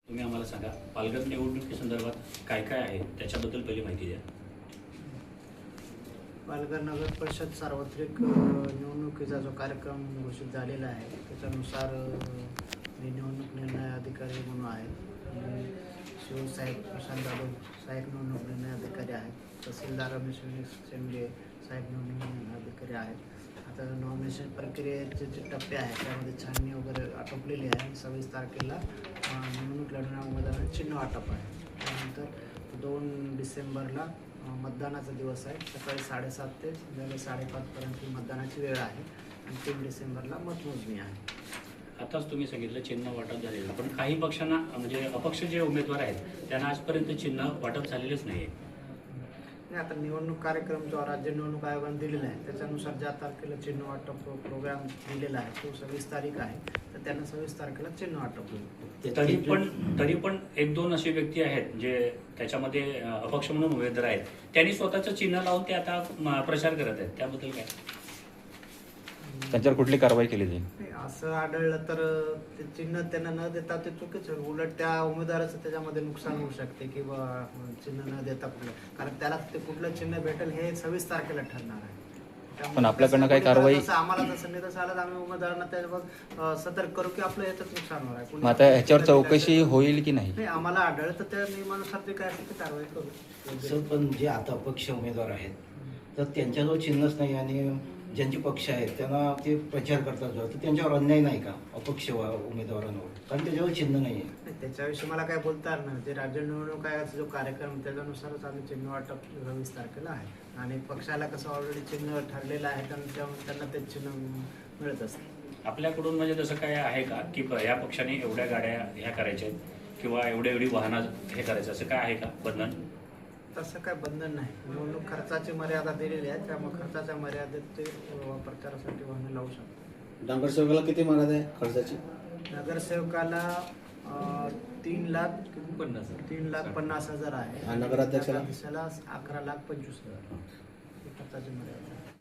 तुम्ही आम्हाला सांगा, पालघर निवडणुकीसंदर्भात काय काय आहे त्याच्याबद्दल पहिली माहिती द्या. पालघर नगर परिषद सार्वत्रिक निवडणुकीचा जो कार्यक्रम घोषित झालेला आहे त्याच्यानुसार मी निवडणूक निर्णय अधिकारी म्हणून आहे. शिवसाहेब प्रशांत जाधव साहेब निवडणूक निर्णय अधिकारी आहेत. तहसीलदार रमेश शेंडगे साहेब निवडणूक निर्णय अधिकारी आहेत. आता नॉमिनेशन प्रक्रियेचे जे टप्पे आहेत त्यामध्ये छाननी वगैरे आटोपलेली आहे. 26 तारखेला निवडणूक लढणाऱ्या उमेदवारांचे चिन्ह वाटप आहे. त्यानंतर 2 डिसेंबरला मतदानाचा दिवस आहे. सकाळी 7:30 ते संध्याकाळी 5:30पर्यंत ही मतदानाची वेळ आहे आणि 3 डिसेंबरला मतमोजणी आहे. आताच तुम्ही सांगितलं चिन्ह वाटप झालेलं, पण काही पक्षांना म्हणजे अपक्ष जे उमेदवार आहेत त्यांना आजपर्यंत चिन्ह वाटप झालेलंच नाही आहे. नाही, आता निवडणूक कार्यक्रम जो राज्य निवडणूक आयोगाने दिलेला आहे त्याच्यानुसार ज्या तारखेला चिन्ह वाटप प्रोग्राम दिलेला आहे तो 26 तारीख आहे. तर त्यांना 26 तारखेला चिन्ह वाटप होईल. तरी पण 1-2 अशी व्यक्ती आहेत जे त्याच्यामध्ये अपक्ष म्हणून उमेदवार आहेत, त्यांनी स्वतःचं चिन्ह लावून ते आता प्रचार करत आहेत. त्याबद्दल काय? त्यांच्यावर कुठली कारवाई केली जाईल? नाही, असं आढळलं तर ते चिन्ह त्यांना न देता ते चुकीचं होईल. उलट त्या उमेदवाराचं त्याच्यामध्ये नुकसान होऊ शकते की चिन्ह न देता कुठलं, कारण त्याला ते कुठलं चिन्ह भेटेल हे 26 तारखेला ठरणार आहे. त्यामुळे पण आपल्याकडनं काही कारवाई आम्हाला जसं निदर्शनास आलं तर आम्ही उमेदवारांना त्याच्यावर सतर्क करू की आपलं याच्यात नुकसान होणार आहे. मग आता ह्याच्यावर चौकशी होईल की नाही? नाही, आम्हाला आढळलं तर त्या नियमानुसार ते काय असेल ते कारवाई करू. सर, पण जे आता अपक्ष उमेदवार आहेत तर त्यांच्याजवळ चिन्हच नाही आणि ज्यांचे पक्ष आहेत त्यांना ते प्रचार करतात जो तर त्यांच्यावर अन्याय नाही का अपक्ष उमेदवारांवर, कारण त्याच्यावर चिन्ह नाही आहे. त्याच्याविषयी मला काय बोलता येणार नाही. जे राज्य निवडणूक आयोगाचा जो कार्यक्रम त्याच्यानुसारच आम्ही चिन्ह वाटप 26 तारखेला आहे आणि पक्षाला कसं ऑलरेडी चिन्ह ठरलेलं आहे त्यांना ते चिन्ह मिळत असते. आपल्याकडून म्हणजे तसं काय आहे का की या पक्षाने एवढ्या गाड्या ह्या करायच्या आहेत किंवा एवढी वाहनं हे करायचं, असं काय आहे का बंधन? तसं काय बंधन नाही. निवडणूक खर्चाची मर्यादा दिलेली आहे, त्यामुळे खर्चाच्या मर्यादेत ते प्रचारासाठी वाहनं लावू शकतात. नगरसेवकाला किती मर्यादा आहे खर्चाची? नगरसेवकाला 3,50,000 आहे. नगराध्यक्षाला? 11,25,000 ही खर्चाची मर्यादा आहे.